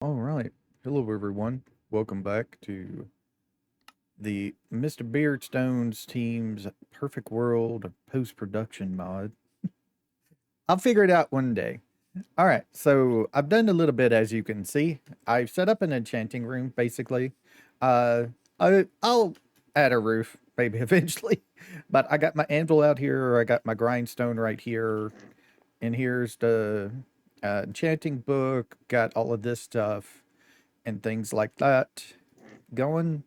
All right. Hello, everyone. Welcome back to the Mr.Beardstone's team's Perfect World post-production mod. I'll figure it out one day. All right. So I've done a little bit, as you can see. I've set up an enchanting room, basically. Uh, I'll add a roof, maybe eventually. But I got my anvil out here. I got my grindstone right here. And here's the enchanting book. Got all of this stuff and things like that going.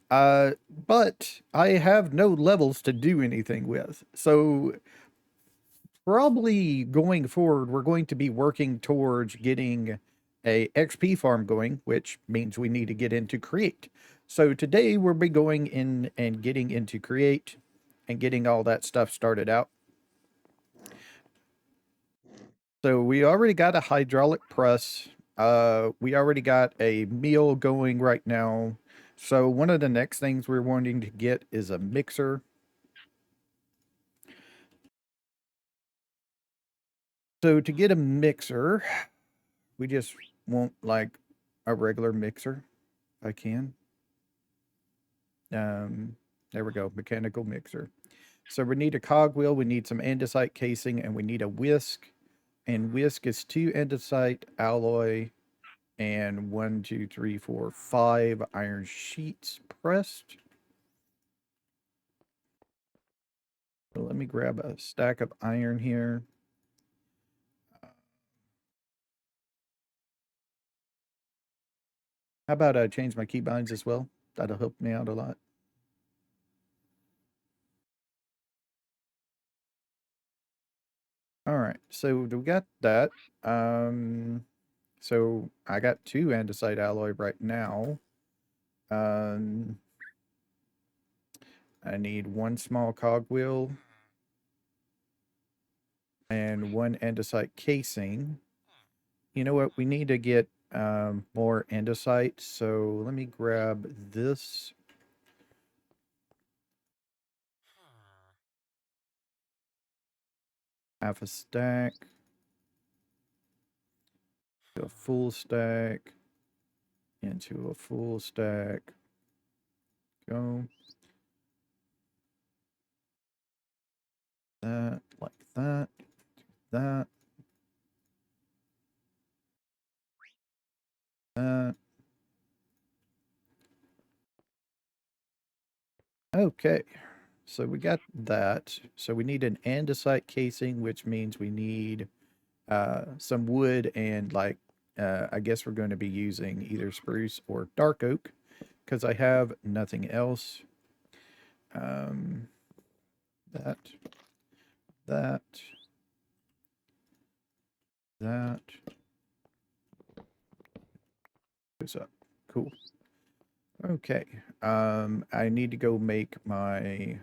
But I have no levels to do anything with. So probably going forward, we're going to be working towards getting a XP farm going, which means we need to get into create. So today we'll be going in and getting into create and getting all that stuff started out. So we already got a hydraulic press. We already got a meal going right now. So one of the next things we're wanting to get is a mixer. So to get a mixer, we just want like a regular mixer, if I can. There we go, mechanical mixer. So we need a cogwheel, we need some andesite casing, and we need a whisk. And whisk is 2 andesite alloy and 1, 2, 3, 4, 5 iron sheets pressed. So let me grab a stack of iron here. How about I change my keybinds as well? That'll help me out a lot. All right, so we got that. So I got 2 andesite alloy right now. I need 1 small cogwheel and 1 andesite casing. You know what? We need to get more andesite. So let me grab this. Half a stack. A full stack. Into a full stack. Go. That, like that. That. That. Okay. So we got that. So we need an andesite casing, which means we need some wood and like, I guess we're going to be using either spruce or dark oak because I have nothing else. That. Goes up. Cool. Okay. I need to go make my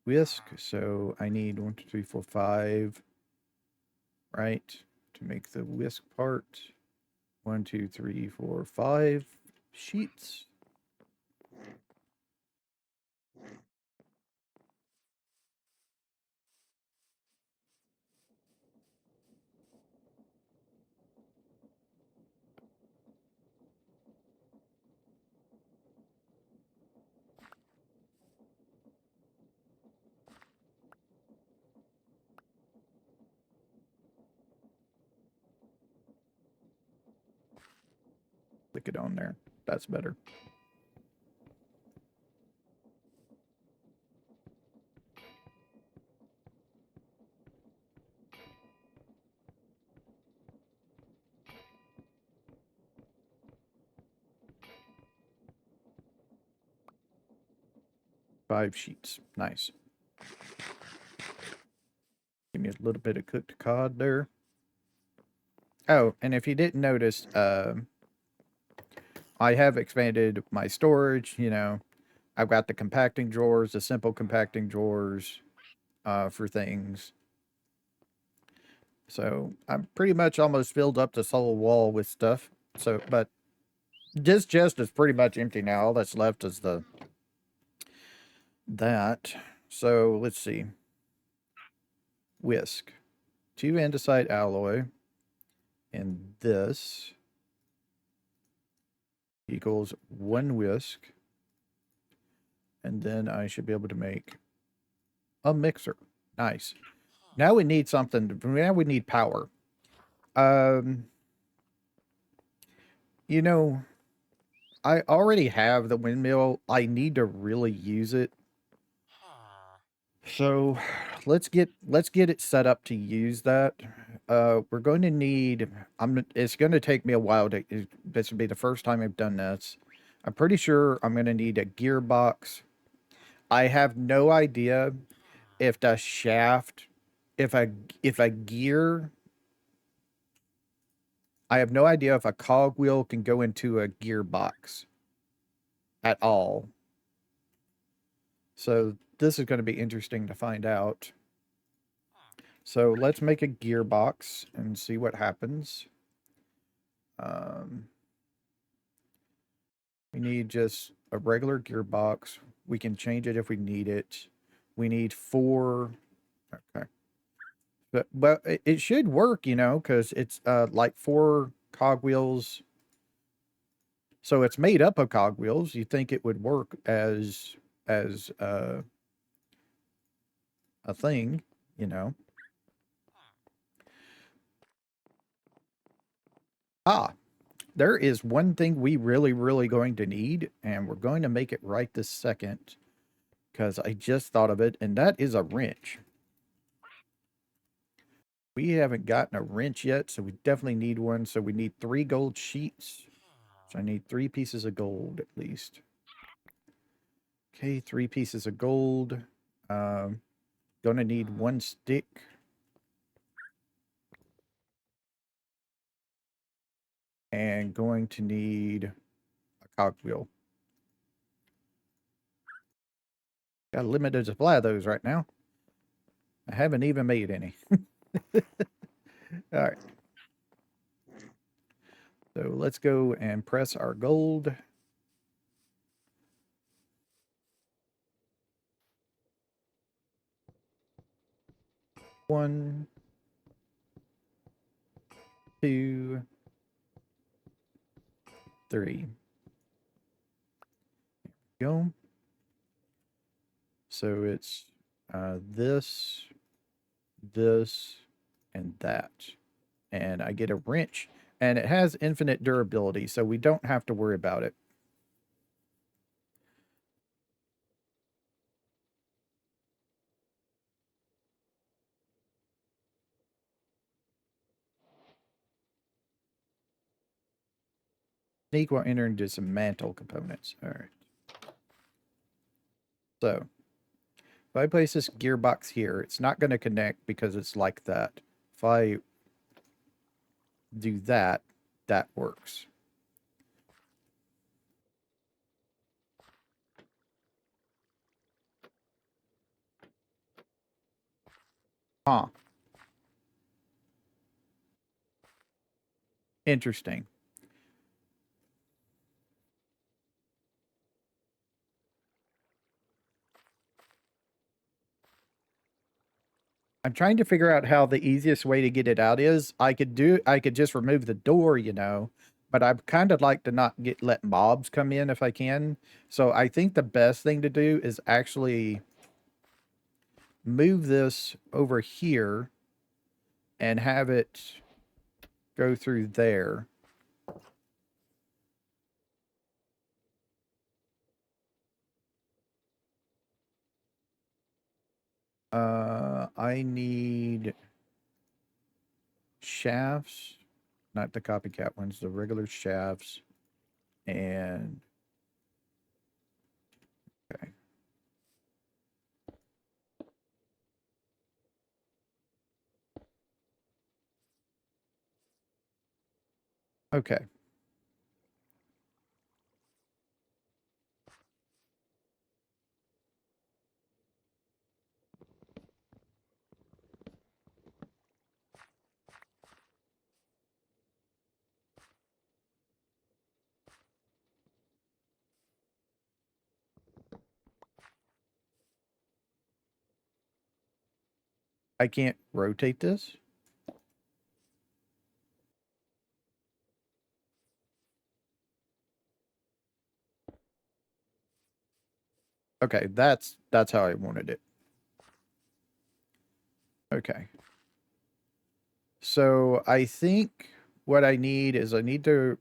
whisk. So I need 1, 2, 3, 4, 5. Right, to make the whisk part. 1, 2, 3, 4, 5 sheets. Click it on there. That's better. Five sheets. Nice. Give me a little bit of cooked cod there. Oh, and if you didn't notice, I have expanded my storage. You know, I've got the compacting drawers, the simple compacting drawers for things. So I'm pretty much almost filled up this whole wall with stuff. So, but this chest is pretty much empty now. All that's left is that. So let's see. Whisk. 2 andesite alloy And this equals 1 whisk. And then I should be able to make a mixer. Nice. Now we need something. Now we need power. You know, I already have the windmill. I need to really use it. So let's get it set up to use that. We're going to need, it's going to take me a while to, this will be the first time I've done this. I'm pretty sure I'm going to need a gearbox. I have no idea if the shaft, if a gear, I have no idea if a cogwheel can go into a gearbox at all. So this is going to be interesting to find out. So let's make a gearbox and see what happens. We need just a regular gearbox. We can change it if we need it. We need 4. Okay. But it should work, you know, because it's like 4 cogwheels. So it's made up of cogwheels. You think it would work as a thing, you know. There is one thing we really going to need, and we're going to make it right this second, because I just thought of it, and that is a wrench. We haven't gotten a wrench yet, so we definitely need one. So we need 3 gold sheets. So I need 3 pieces of gold at least. Okay, 3 pieces of gold. Gonna need 1 stick. And going to need a cogwheel. Got a limited supply of those right now. I haven't even made any. All right. So let's go and press our gold. One, 2, 3. Go. So it's this, and that. And I get a wrench. And it has infinite durability, so we don't have to worry about it. Sneak while entering dismantle components. All right. So if I place this gearbox here, it's not going to connect because it's like that. If I do that, that works. Huh. Interesting. I'm trying to figure out how the easiest way to get it out is. I could just remove the door, you know, but I'd kind of like to not let mobs come in if I can. So I think the best thing to do is actually move this over here and have it go through there. I need shafts, not the copycat ones, the regular shafts. And okay. Okay. I can't rotate this. Okay, that's how I wanted it. Okay. So I think what I need is I need to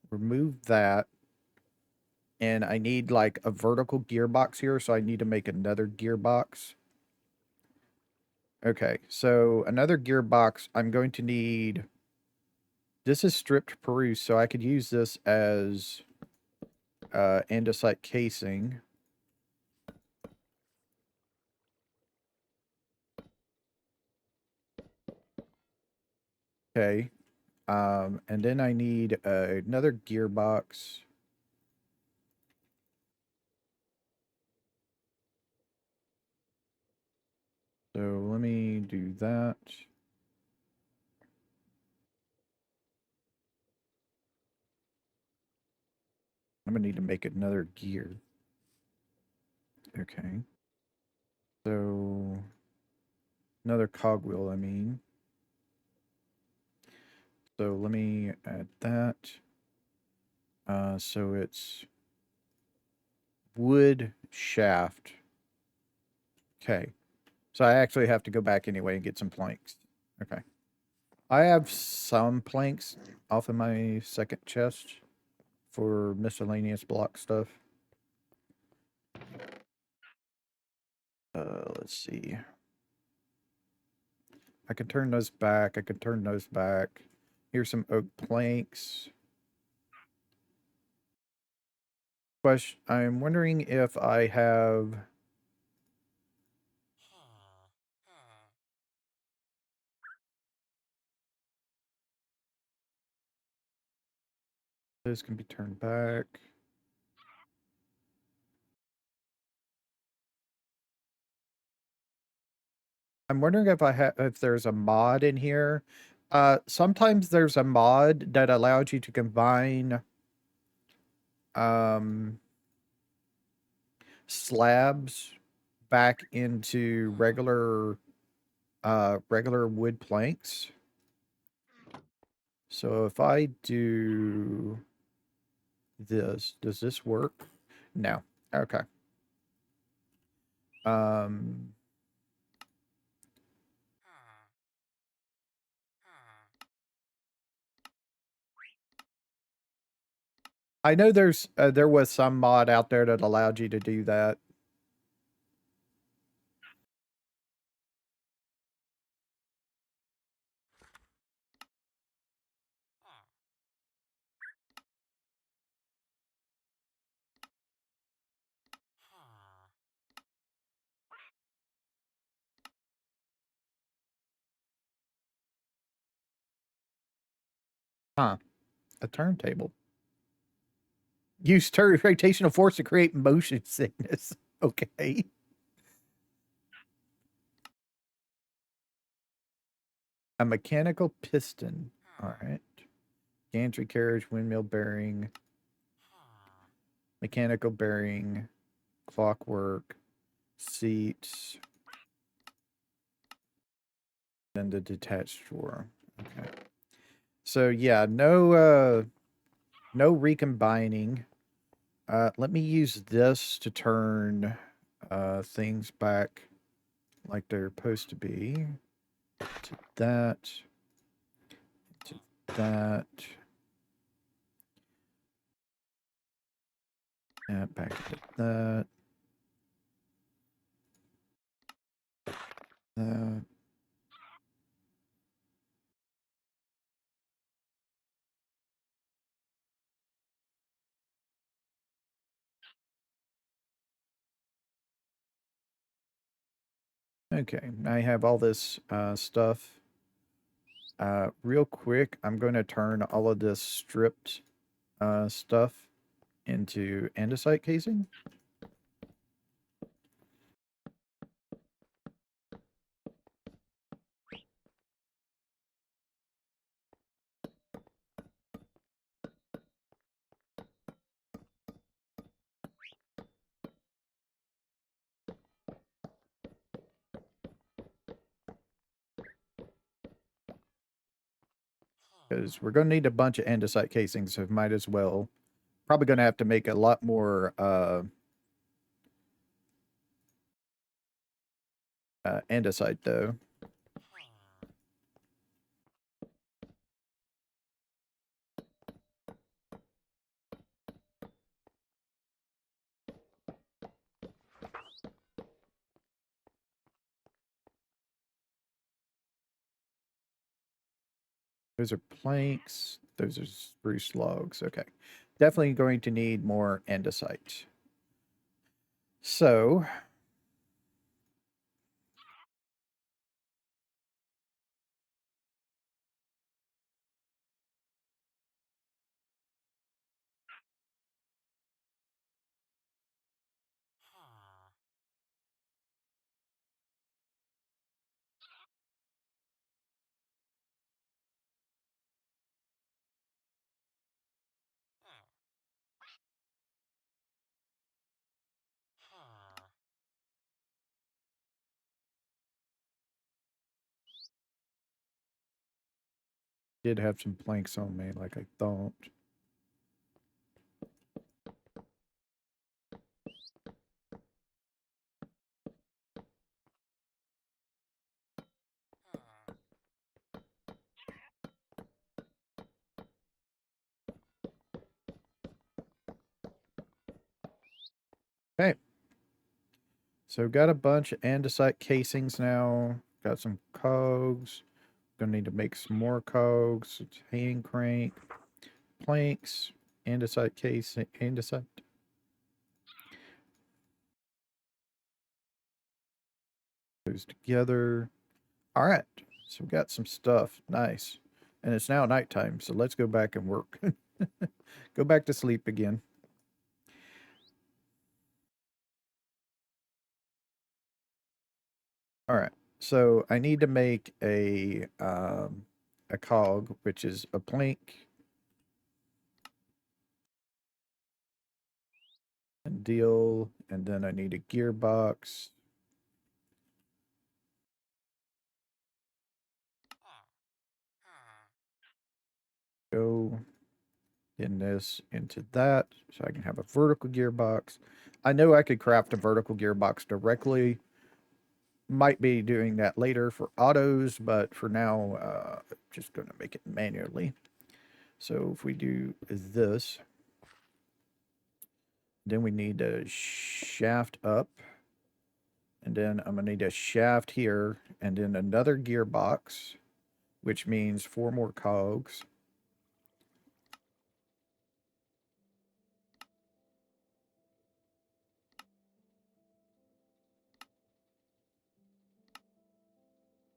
remove that. And I need like a vertical gearbox here, so I need to make another gearbox. Okay, so another gearbox, I'm going to need... This is stripped Peru, so I could use this as andesite casing. Okay. And then I need another gearbox. So let me do that. I'm gonna need to make another gear. Okay. So another cogwheel, I mean. So let me add that. So it's wood shaft. Okay. So I actually have to go back anyway and get some planks. Okay. I have some planks off of my second chest for miscellaneous block stuff. Let's see. I can turn those back. I can turn those back. Here's some oak planks. Question, I'm wondering if I have... Those can be turned back. I'm wondering if if there's a mod in here. Sometimes there's a mod that allows you to combine slabs back into regular wood planks. So if I do this, does this work? No. Okay. I know there was some mod out there that allowed you to do that. Huh. A turntable. Use rotational force to create motion sickness. Okay. A mechanical piston. All right. Gantry carriage, windmill bearing, mechanical bearing, clockwork, seats, and the detached drawer. Okay. So yeah, no recombining. Let me use this to turn things back like they're supposed to be. To that. To that. Back to that. That. Okay, I have all this stuff. Real quick, I'm going to turn all of this stripped stuff into andesite casing. Because we're going to need a bunch of andesite casings, so might as well. Probably going to have to make a lot more andesite though. Those are planks. Those are spruce logs. Okay. Definitely going to need more andesite. So, did have some planks on me like I thought. Okay. So got a bunch of andesite casings now. Got some cogs. Gonna need to make some more cogs. Hand crank, planks, andesite casing, andesite. Those together. All right. So we got some stuff. Nice. And it's now nighttime, so let's go back and work. Go back to sleep again. All right. So I need to make a cog, which is a plank. And deal, and then I need a gearbox. Go in this into that, so I can have a vertical gearbox. I know I could craft a vertical gearbox directly. Might be doing that later for autos, but for now, just going to make it manually. So if we do this, then we need a shaft up. And then I'm going to need a shaft here, and then another gearbox, which means 4 more cogs.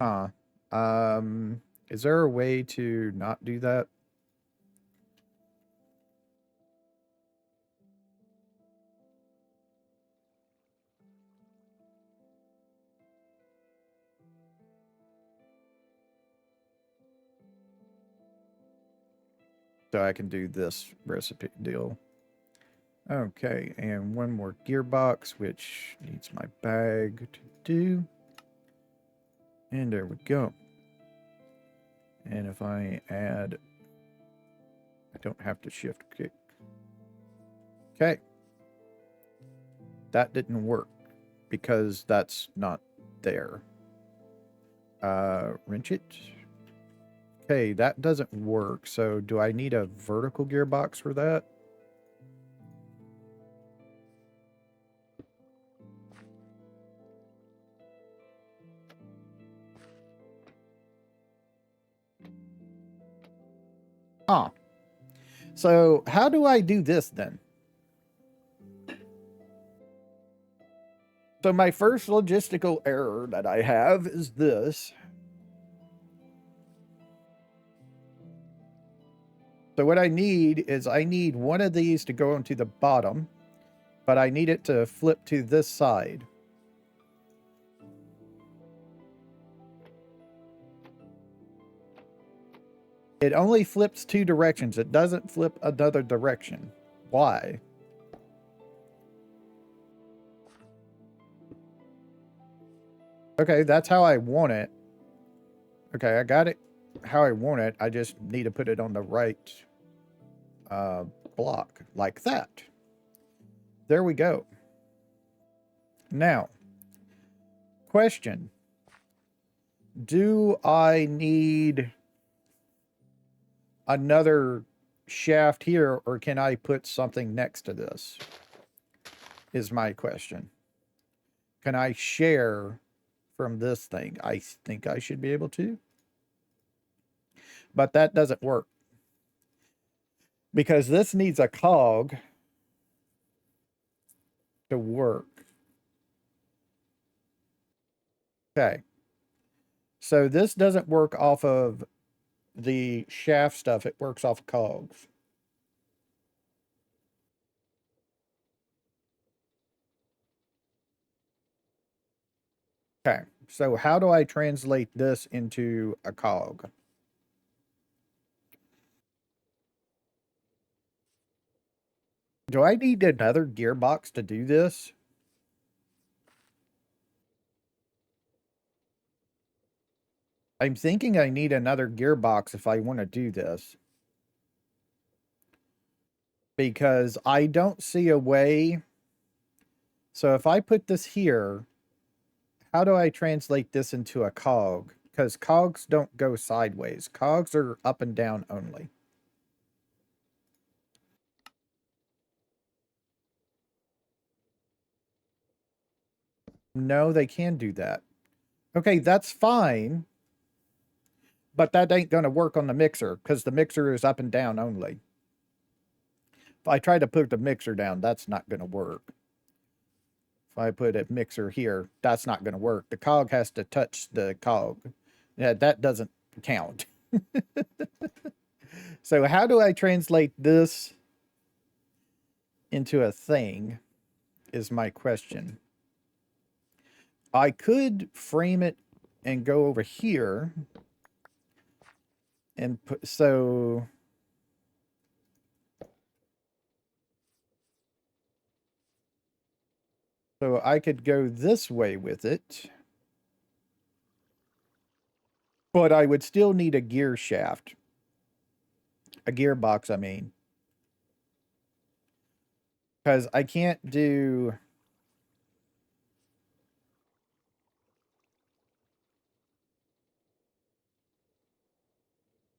Huh. Is there a way to not do that? So I can do this recipe deal. Okay, and 1 more gearbox, which needs my bag to do. And there we go. And if I add, I don't have to shift kick. Okay. That didn't work because that's not there. Wrench it. Okay, that doesn't work. So do I need a vertical gearbox for that? Ah. So how do I do this then? So my first logistical error that I have is this. So what I need is I need one of these to go into the bottom, but I need it to flip to this side. It only flips 2 directions. It doesn't flip another direction. Why? Okay, that's how I want it. Okay, I got it how I want it. I just need to put it on the right block, like that. There we go. Now, question. do I need another shaft here, or can I put something next to this? Is my question. Can I share from this thing? I think I should be able to. But that doesn't work. Because this needs a cog to work. Okay. So this doesn't work off of the shaft stuff. It works off cogs. Okay. So how do I translate this into a cog? Do I need another gearbox to do this? I'm thinking I need another gearbox if I want to do this. Because I don't see a way. So if I put this here, how do I translate this into a cog? Because cogs don't go sideways. Cogs are up and down only. No, they can do that. Okay, that's fine. But that ain't going to work on the mixer because the mixer is up and down only. If I try to put the mixer down, that's not going to work. If I put a mixer here, that's not going to work. The cog has to touch the cog. Yeah, that doesn't count. So how do I translate this into a thing is my question. I could frame it and go over here and put, so I could go this way with it, but I would still need a gear shaft, a gearbox, I mean, because I can't do,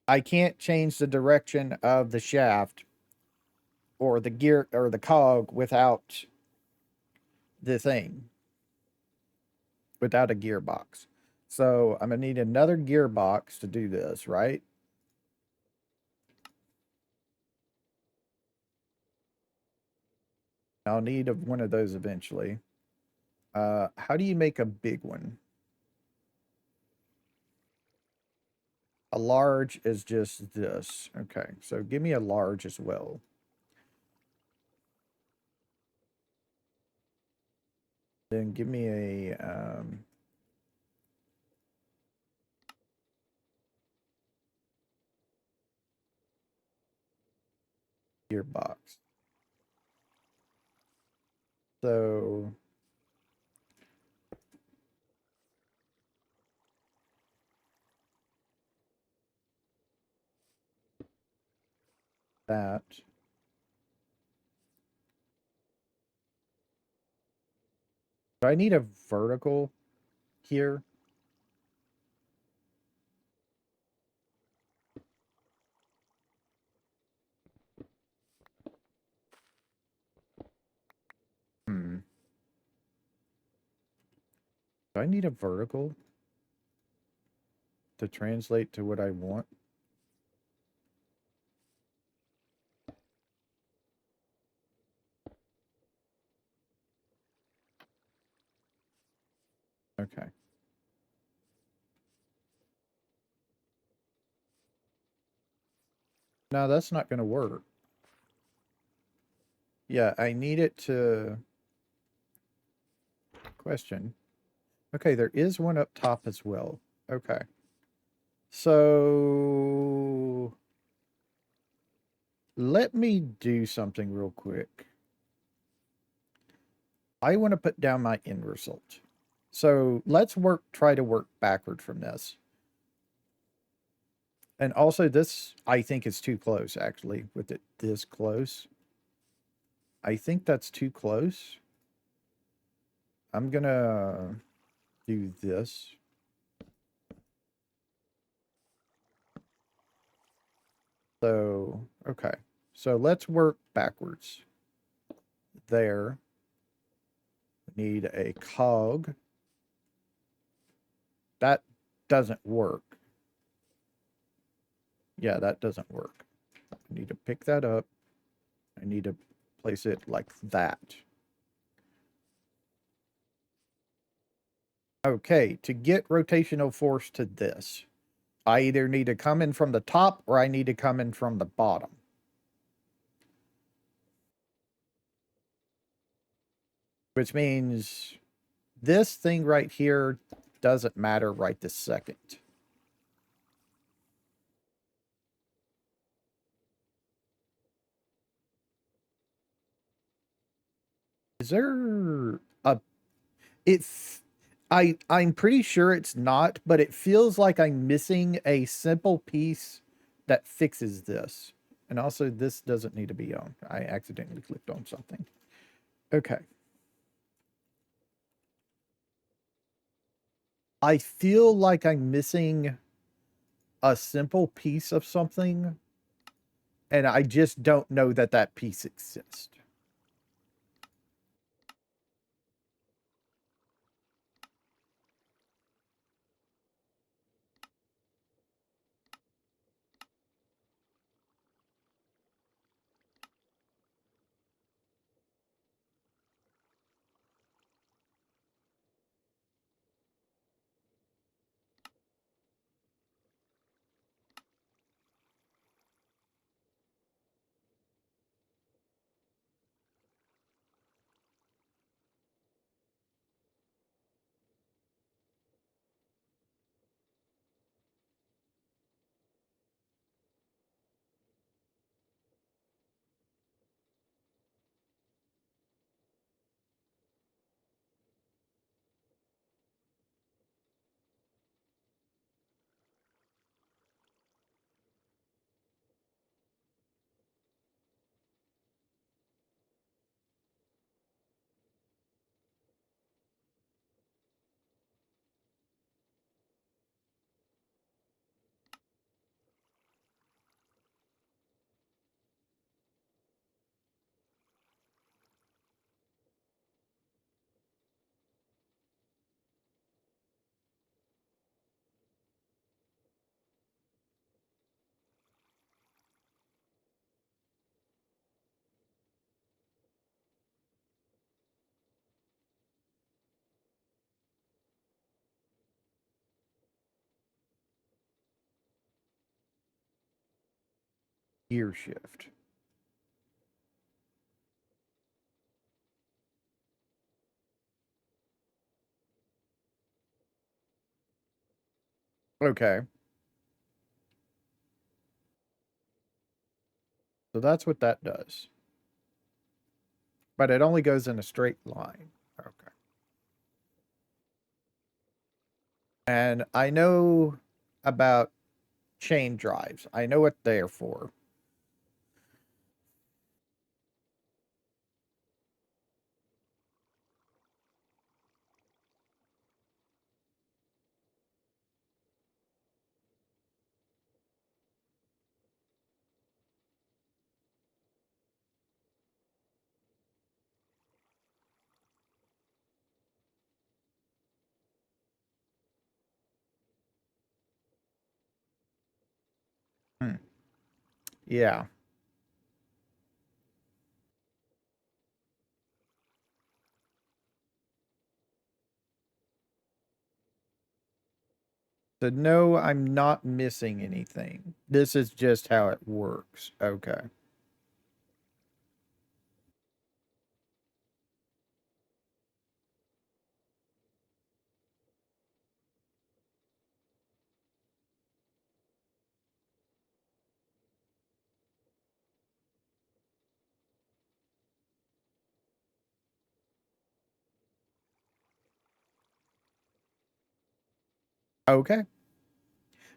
I can't change the direction of the shaft or the gear or the cog without the thing, without a gearbox. So I'm going to need another gearbox to do this, right? I'll need one of those eventually. How do you make a big one? A large is just this. Okay, so give me a large as well. Then give me a gearbox. So that. Do I need a vertical here? Hmm. Do I need a vertical to translate to what I want? Okay. No, that's not going to work. Yeah, I need it to... Question. Okay, there is one up top as well. Okay. So... Let me do something real quick. I want to put down my end result. So let's try to work backward from this. And also this, I think is too close actually, with it this close. I think that's too close. I'm gonna do this. So, okay. So let's work backwards. There. We need a cog. That doesn't work. Yeah, that doesn't work. I need to pick that up. I need to place it like that. Okay, to get rotational force to this, I either need to come in from the top or I need to come in from the bottom. Which means this thing right here doesn't matter right this second. Is there a it's I'm pretty sure it's not, but it feels like I'm missing a simple piece that fixes this. And also this doesn't need to be on. I accidentally clicked on something. Okay. I feel like I'm missing a simple piece of something, and I just don't know that that piece exists. Gear shift. Okay. So that's what that does. But it only goes in a straight line. Okay. And I know about chain drives. I know what they're for. Hmm. Yeah. So no, I'm not missing anything. This is just how it works. Okay. Okay.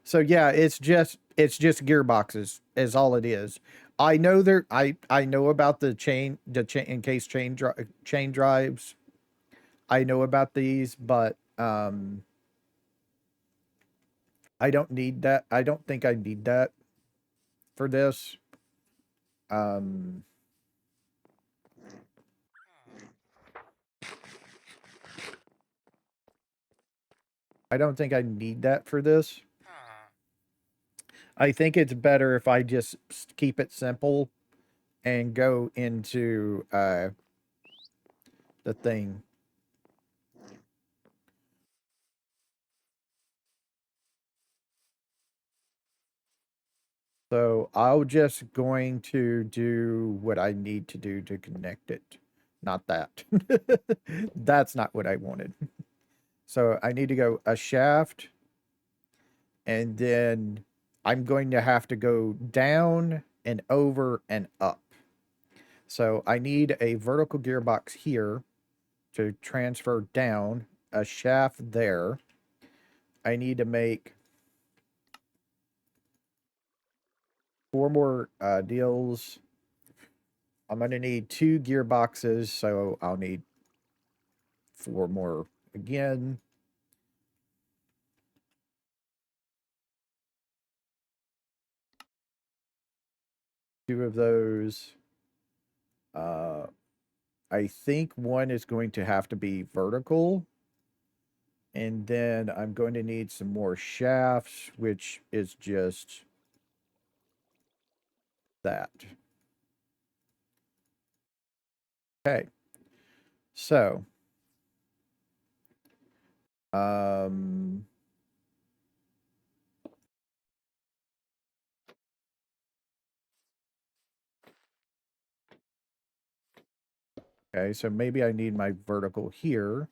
So yeah, it's just gearboxes is all it is. I know there I know about the chain in case chain drives. I know about these, but I don't need that. I don't think I need that for this. I don't think I need that for this. I think it's better if I just keep it simple and go into the thing. So I'm just going to do what I need to do to connect it. Not that. That's not what I wanted. So I need to go a shaft, and then I'm going to have to go down and over and up. So I need a vertical gearbox here to transfer down, a shaft there. I need to make 4 more deals. I'm going to need 2 gearboxes, so I'll need 4 more again. Two of those. I think one is going to have to be vertical. And then I'm going to need some more shafts, which is just that. Okay. So, okay, so maybe I need my vertical here.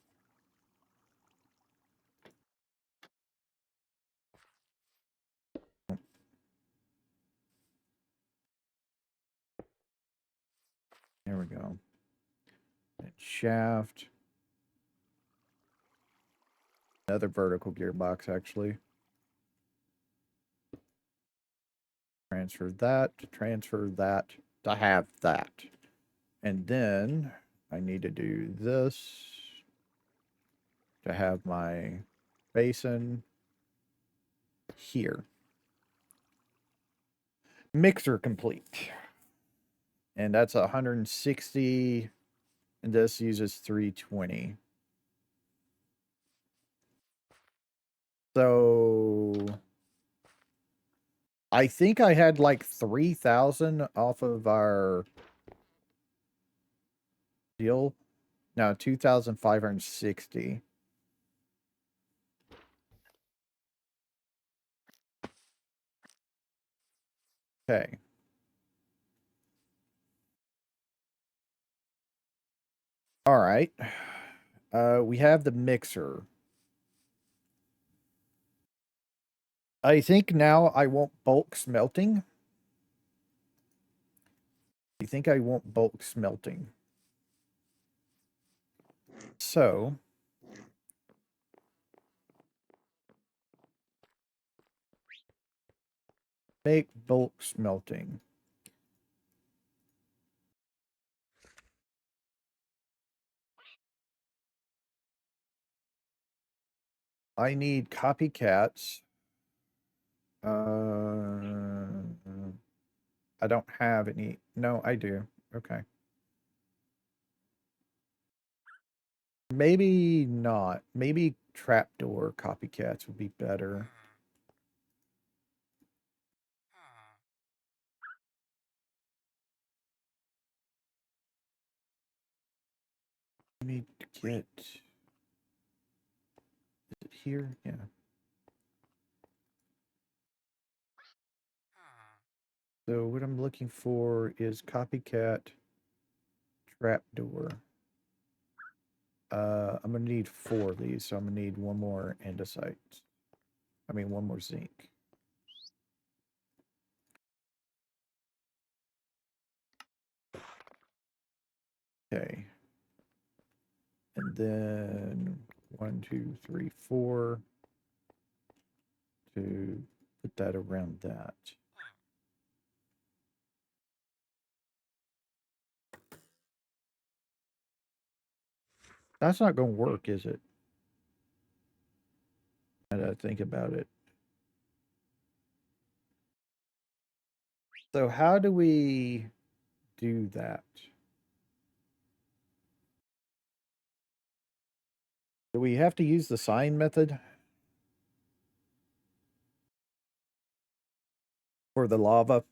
There we go. And shaft. Another vertical gearbox, actually. Transfer that to have that. And then I need to do this to have my basin here. Mixer complete. And that's 160, and this uses 320. So I think I had like 3,000 off of our deal. No, 2,560. Okay. All right. We have the mixer. I think now I want bulk smelting. I think I want bulk smelting. So make bulk smelting. I need copycats. I don't have any. No, I do. Okay. Maybe not. Maybe trapdoor copycats would be better. Let me get. Is it here? Yeah. So what I'm looking for is copycat trapdoor. I'm gonna need 4 of these, so I'm gonna need 1 more andesite. I mean 1 more zinc. Okay. And then 1, 2, 3, 4 to put that around that. That's not gonna work, is it? I gotta think about it. So how do we do that? Do we have to use the sign method for the lava?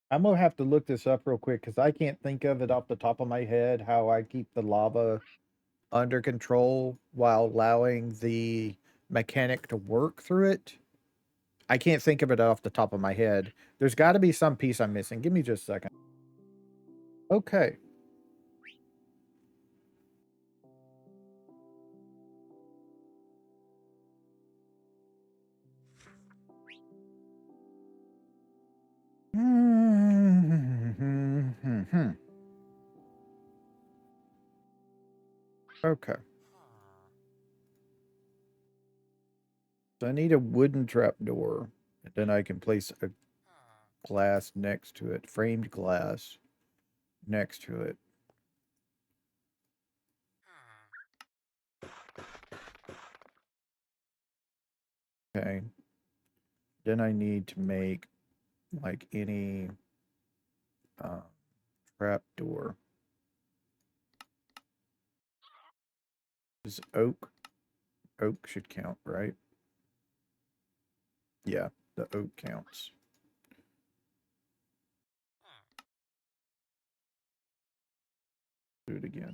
I'm gonna have to look this up real quick because I can't think of it off the top of my head how I keep the lava under control while allowing the mechanic to work through it. I can't think of it off the top of my head. There's got to be some piece I'm missing. Give me just a second. Okay. Okay. So I need a wooden trapdoor. And then I can place a glass next to it, framed glass next to it. Okay. Then I need to make like any trapdoor. Is oak? Oak should count, right? Yeah, the oak counts. Do it again.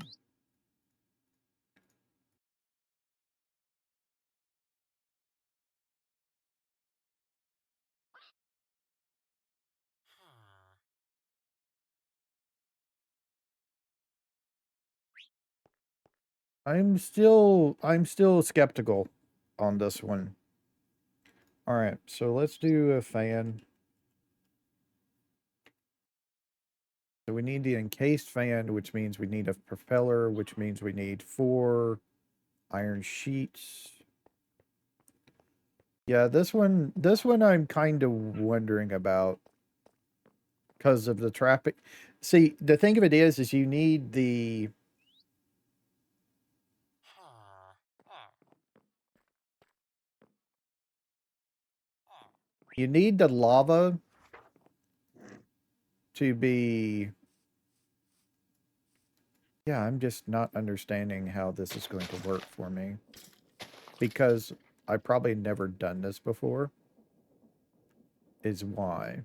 I'm still skeptical on this one. All right, so let's do a fan. So we need the encased fan, which means we need a propeller, which means we need 4 iron sheets. Yeah, this one I'm kind of wondering about because of the traffic. See, the thing of it is you need the lava to be. Yeah, I'm just not understanding how this is going to work for me because I've probably never done this before. Is why.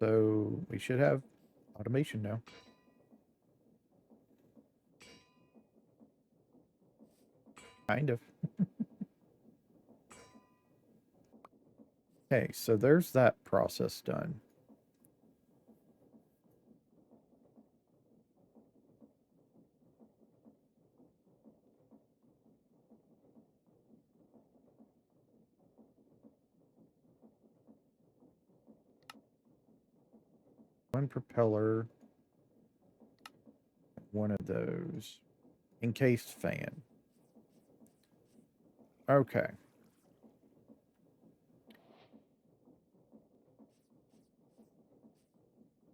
So we should have automation now. Kind of. Okay, so there's that process done. One propeller. One of those. Encased fan. Okay.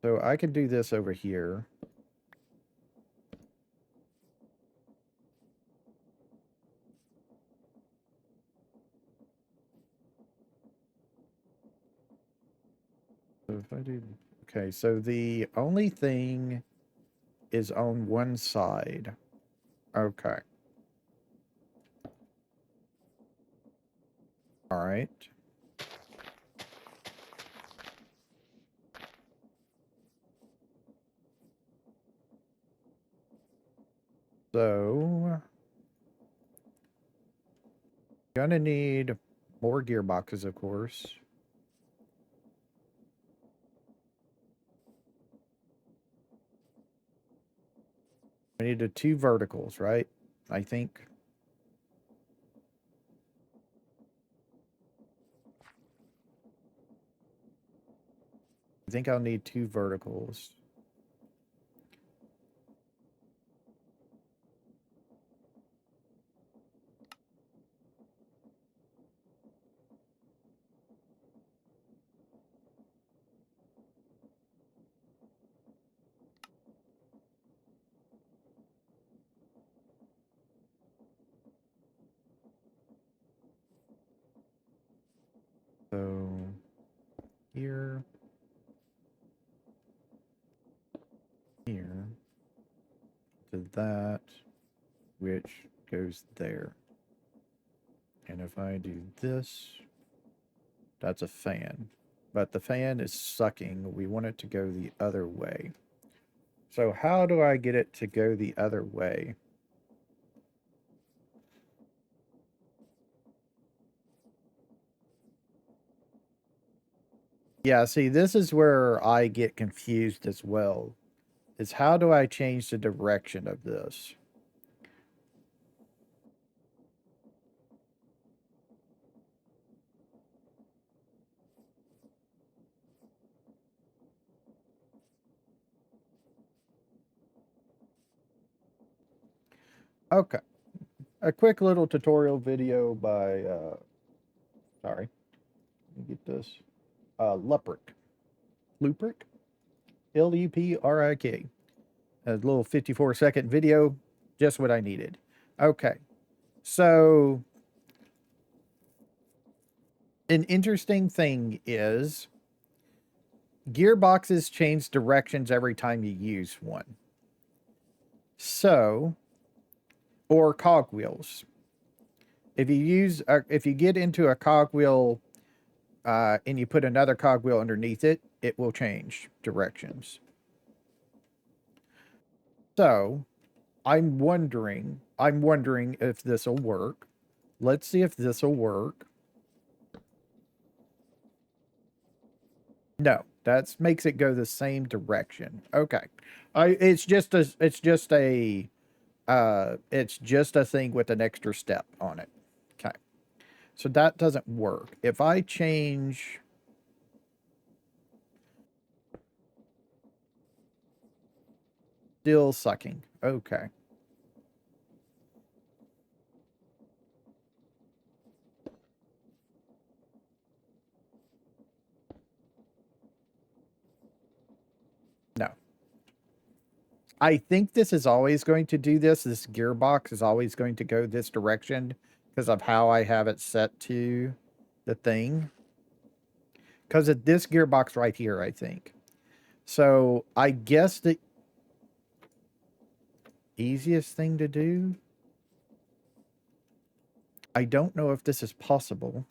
So I could do this over here. So if I do... Okay, so the only thing is on one side. Okay. All right. So, gonna need more gearboxes, of course. We need the 2 verticals, right? I think. think I'll need 2 verticals. So here, here, to that, which goes there. And if I do this, that's a fan. But the fan is sucking. We want it to go the other way. So how do I get it to go the other way? Yeah, see, this is where I get confused as well. Is how do I change the direction of this? Okay. A quick little tutorial video by, sorry. Let me get this. Luprik. Luprik? Luprik. A little 54-second video. Just what I needed. Okay. So, an interesting thing is gearboxes change directions every time you use one. So, or cogwheels. If you get into a cogwheel and you put another cogwheel underneath it, it will change directions. So, I'm wondering if this will work. Let's see if this will work. No, that makes it go the same direction. Okay. It's just a thing with an extra step on it. Okay. So that doesn't work. If I change, still sucking. Okay. No. I think this is always going to do this. This gearbox is always going to go this direction because of how I have it set to the thing. Because of this gearbox right here, I think. So I guess the easiest thing to do, I don't know if this is possible.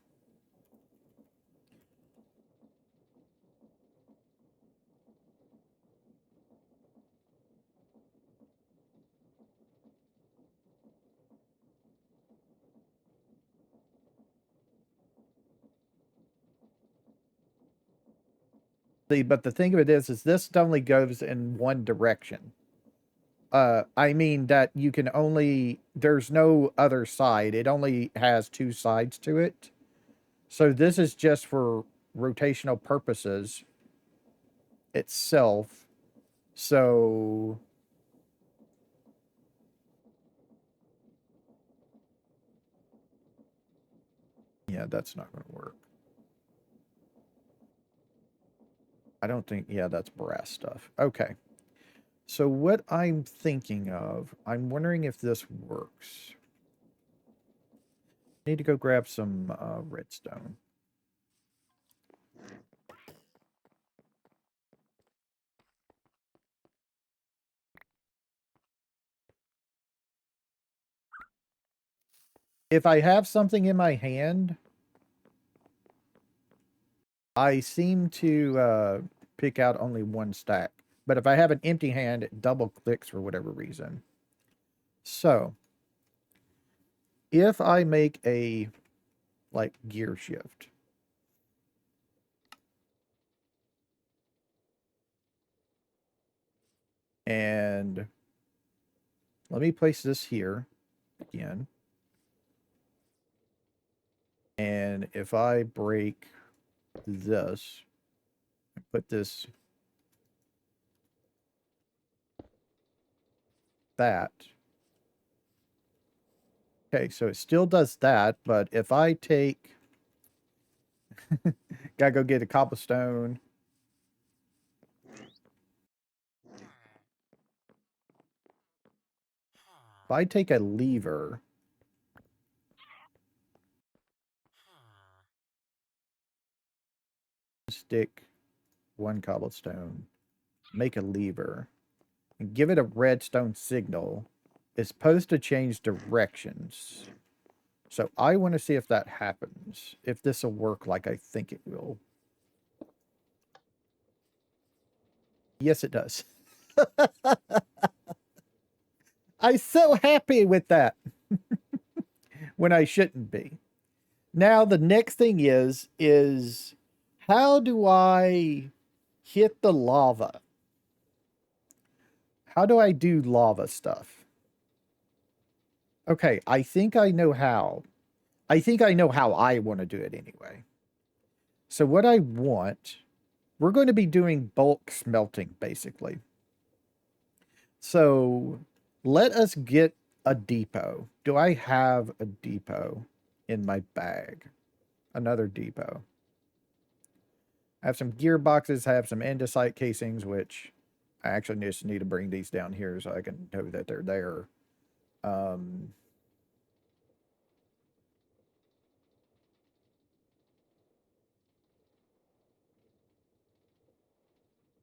See, but the thing of it is this only goes in one direction. I mean that you can only, there's no other side. It only has 2 sides to it. So this is just for rotational purposes itself. So yeah, that's not going to work. I don't think, yeah, that's brass stuff. Okay. So what I'm thinking of, I'm wondering if this works. I need to go grab some redstone. If I have something in my hand, I seem to pick out only 1 stack. But if I have an empty hand, it double clicks for whatever reason. So, if I make a, like, gear shift. And let me place this here again. And if I break this, Put this, that. Okay, so it still does that, but if I take, gotta go get a cobblestone. If I take a lever, stick one cobblestone, make a lever, and give it a redstone signal, it's supposed to change directions. So I want to see if that happens, if this will work like I think it will. Yes, it does. I'm so happy with that when I shouldn't be. Now, the next thing is how do I hit the lava? How do I do lava stuff? Okay, I think I know how. I think I know how I want to do it anyway. So what I want, we're going to be doing bulk smelting, basically. So let us get a depot. Do I have a depot in my bag? Another depot. I have some gearboxes, I have some andesite casings, which I actually just need to bring these down here so I can know that they're there.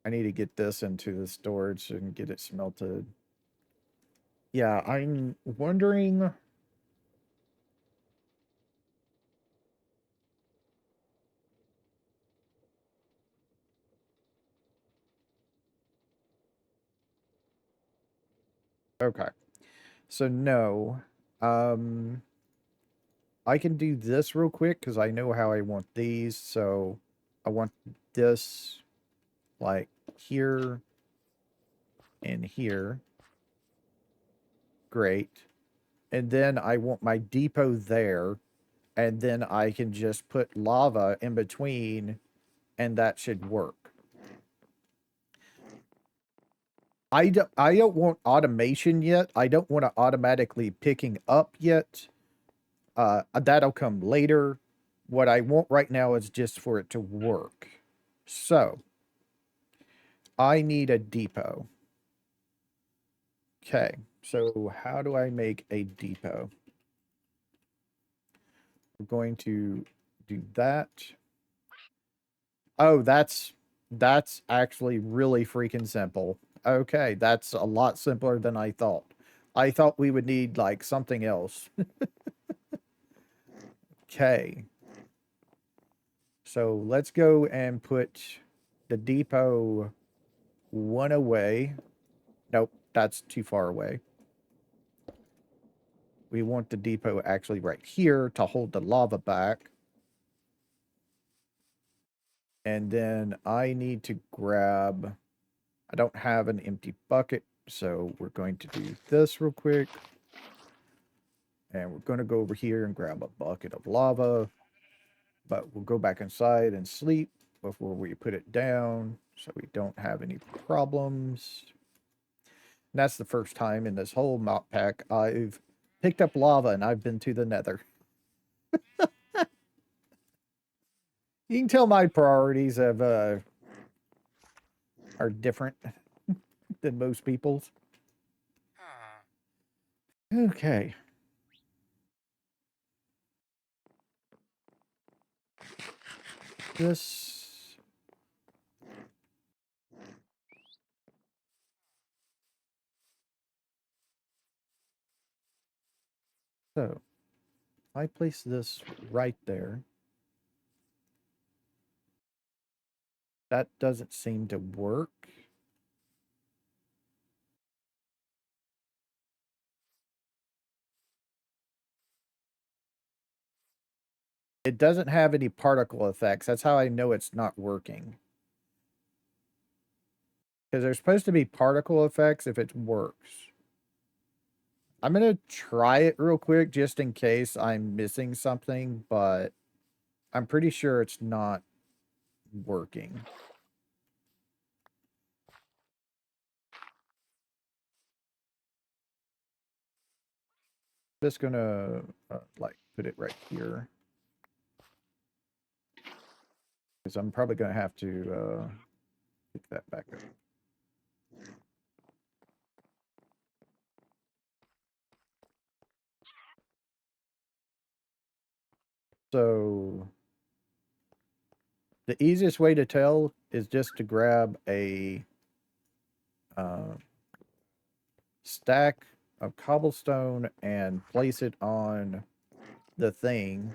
I need to get this into the storage and get it smelted. Yeah, I'm wondering. Okay. So no. I can do this real quick because I know how I want these. So I want this like here and here. Great. And then I want my depot there. And then I can just put lava in between and that should work. I don't want automation yet. I don't want to automatically picking up yet. That'll come later. What I want right now is just for it to work. So, I need a depot. Okay, so how do I make a depot? We're going to do that. Oh, that's actually really freaking simple. Okay, that's a lot simpler than I thought. I thought we would need like something else. Okay. So let's go and put the depot one away. Nope, that's too far away. We want the depot actually right here to hold the lava back. And then I need to grab, I don't have an empty bucket, so we're going to do this real quick. And we're going to go over here and grab a bucket of lava. But we'll go back inside and sleep before we put it down so we don't have any problems. And that's the first time in this whole mop pack I've picked up lava and I've been to the nether. You can tell my priorities have, are different than most people's. Okay. This. So, if I place this right there, that doesn't seem to work. It doesn't have any particle effects. That's how I know it's not working. Because there's supposed to be particle effects if it works. I'm going to try it real quick just in case I'm missing something, but I'm pretty sure it's not working. Just gonna like put it right here. Because I'm probably gonna have to pick that back up. So the easiest way to tell is just to grab a stack of cobblestone and place it on the thing,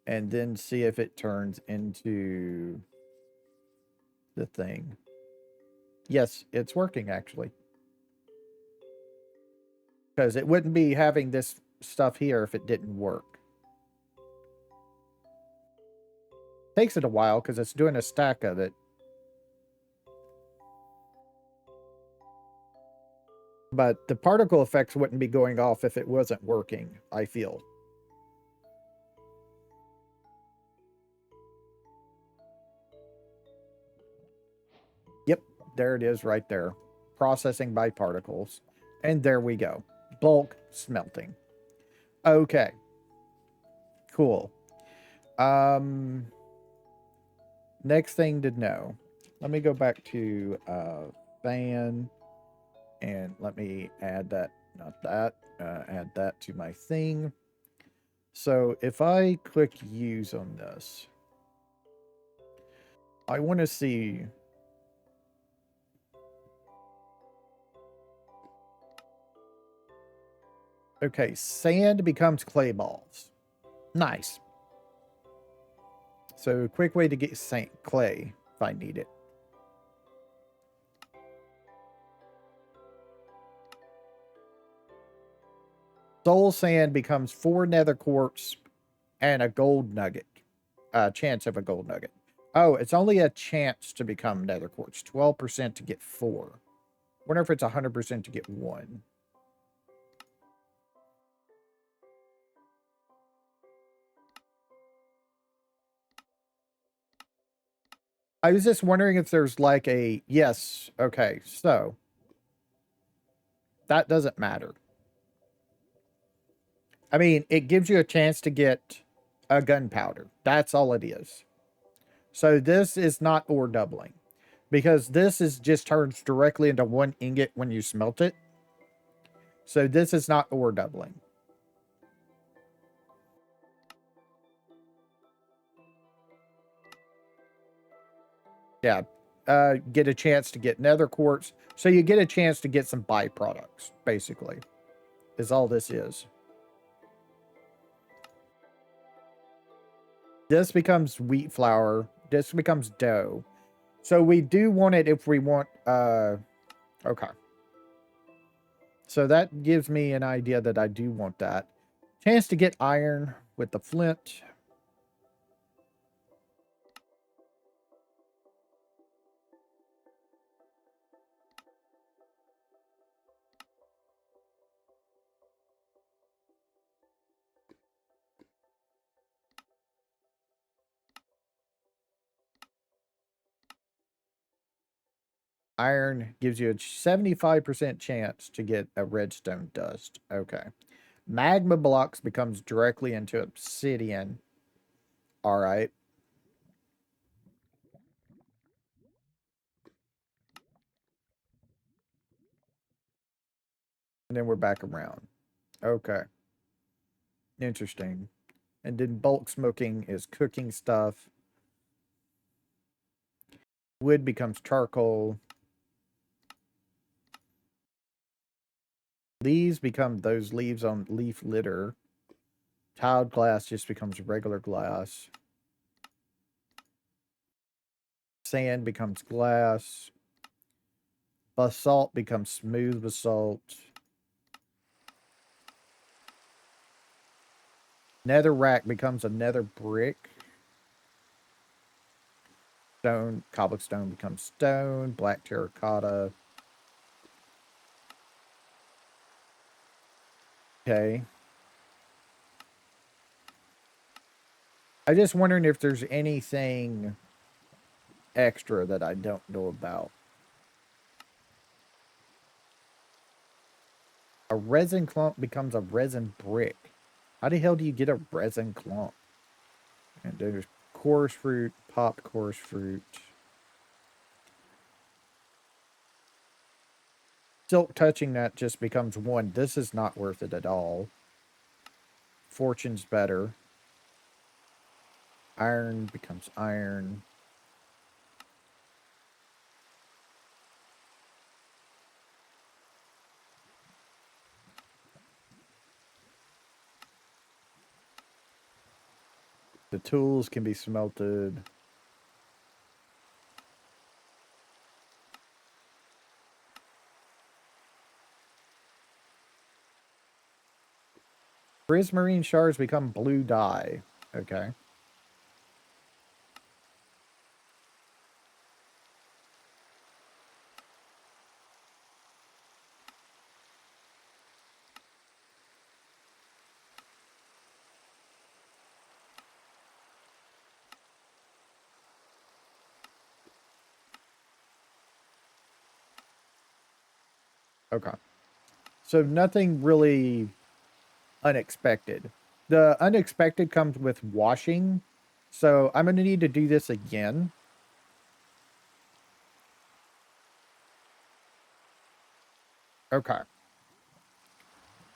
and then see if it turns into the thing. Yes, it's working actually. Because it wouldn't be having this stuff here if it didn't work. Takes it a while because it's doing a stack of it. But the particle effects wouldn't be going off if it wasn't working, I feel. Yep, there it is right there. Processing by particles. And there we go. Bulk smelting. Okay. Cool. Next thing to know. Let me go back to fan. And let me add that, not that, add that to my thing. So if I click use on this, I want to see. Okay, sand becomes clay balls. Nice. So quick way to get clay if I need it. Soul sand becomes 4 nether quartz and a gold nugget. Chance of a gold nugget. Oh, it's only a chance to become nether quartz. 12% to get 4. Wonder if it's 100% to get 1. I was just wondering if there's like a... Yes, okay, so... That doesn't matter. I mean, it gives you a chance to get a gunpowder. That's all it is. So this is not ore doubling. Because this is just turns directly into 1 ingot when you smelt it. So this is not ore doubling. Yeah. Get a chance to get nether quartz. So you get a chance to get some byproducts, basically. Is all this is. This becomes wheat flour. This becomes dough. So we do want it if we want... okay. So that gives me an idea that I do want that. Chance to get iron with the flint. Iron gives you a 75% chance to get a redstone dust. Okay. Magma blocks becomes directly into obsidian. All right. And then we're back around. Okay. Interesting. And then bulk smoking is cooking stuff. Wood becomes charcoal. Leaves become those leaves on leaf litter. Tiled glass just becomes regular glass. Sand becomes glass. Basalt becomes smooth basalt. Netherrack becomes a nether brick. Stone, cobblestone becomes stone. Black terracotta. Okay. I'm just wondering if there's anything extra that I don't know about. A resin clump becomes a resin brick. How the hell do you get a resin clump? And there's coarse fruit, popped coarse fruit. Silk touching that just becomes 1. This is not worth it at all. Fortune's better. Iron becomes iron. The tools can be smelted. Prismarine shards become blue dye. Okay. Okay. So nothing really unexpected. The unexpected comes with washing. So I'm going to need to do this again. Okay.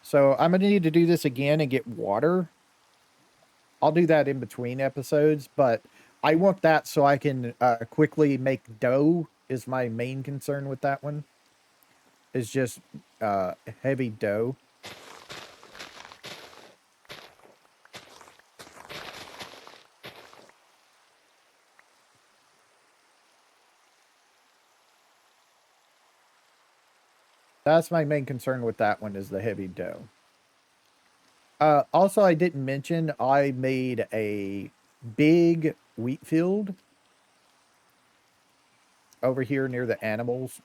So I'm going to need to do this again and get water. I'll do that in between episodes, but I want that so I can quickly make dough is my main concern with that one. Is just heavy dough. That's my main concern with that one is the heavy dough. Also, I didn't mention I made a big wheat field over here near the animals.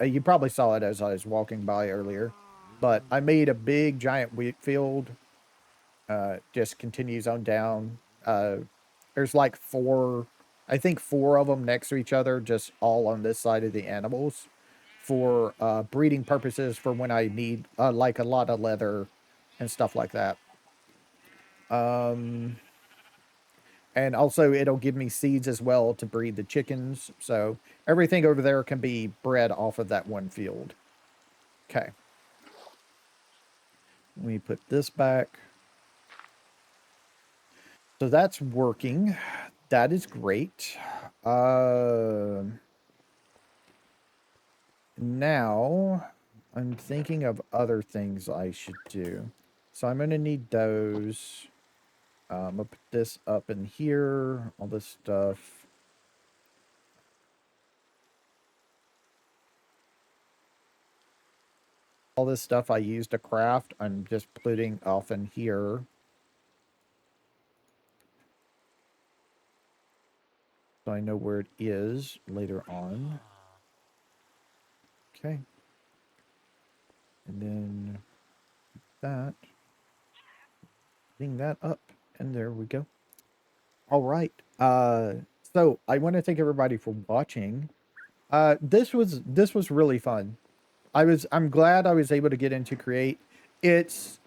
You probably saw it as I was walking by earlier, but I made a big giant wheat field. Just continues on down. There's like 4, I think 4 of them next to each other, just all on this side of the animals for breeding purposes for when I need like a lot of leather and stuff like that. And also it'll give me seeds as well to breed the chickens. So everything over there can be bred off of that one field. Okay. Let me put this back. So that's working. That is great. Now I'm thinking of other things I should do. So I'm going to need those. I'm going to put this up in here, all this stuff. All this stuff I use to craft, I'm just putting off in here. So I know where it is later on. Okay. And then that. Bring that up. And there we go. All right. So I want to thank everybody for watching. This was really fun. I'm glad I was able to get into create. It's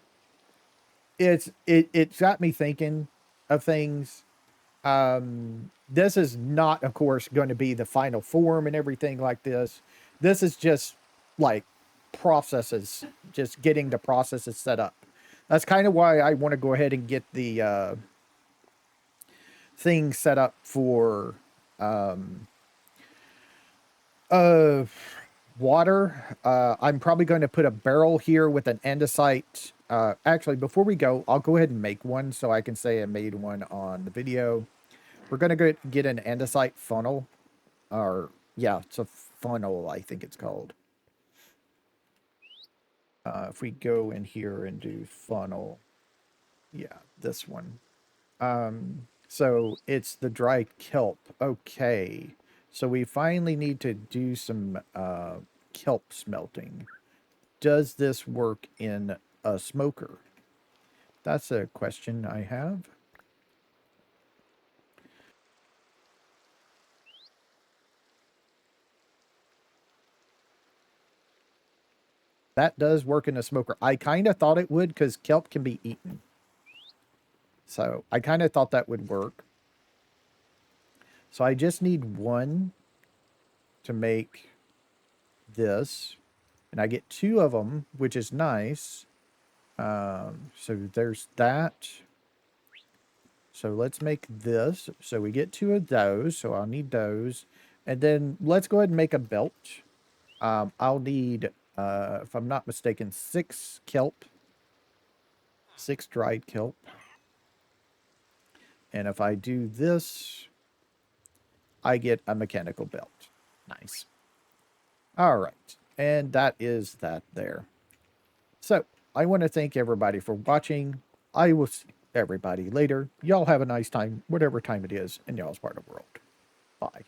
got me thinking of things. This is not, of course, going to be the final form and everything like this. This is just like processes, just getting the processes set up. That's kind of why I want to go ahead and get the thing set up for water. I'm probably going to put a barrel here with an andesite. Actually, before we go, I'll go ahead and make one so I can say I made one on the video. We're going to get an andesite funnel. Or, yeah, it's a funnel, I think it's called. If we go in here and do funnel. Yeah, this one. So it's the dry kelp. Okay. So we finally need to do some kelp smelting. Does this work in a smoker? That's a question I have. that does work in a smoker. I kind of thought it would because kelp can be eaten. So I kind of thought that would work. So I just need one to make this. And I get 2 of them, which is nice. So there's that. So let's make this. So we get 2 of those. So I'll need those. And then let's go ahead and make a belt. I'll need, if I'm not mistaken, 6 kelp. 6 dried kelp. And if I do this, I get a mechanical belt. Nice. All right. And that is that there. So I want to thank everybody for watching. I will see everybody later. Y'all have a nice time, whatever time it is in y'all's part of the world. Bye.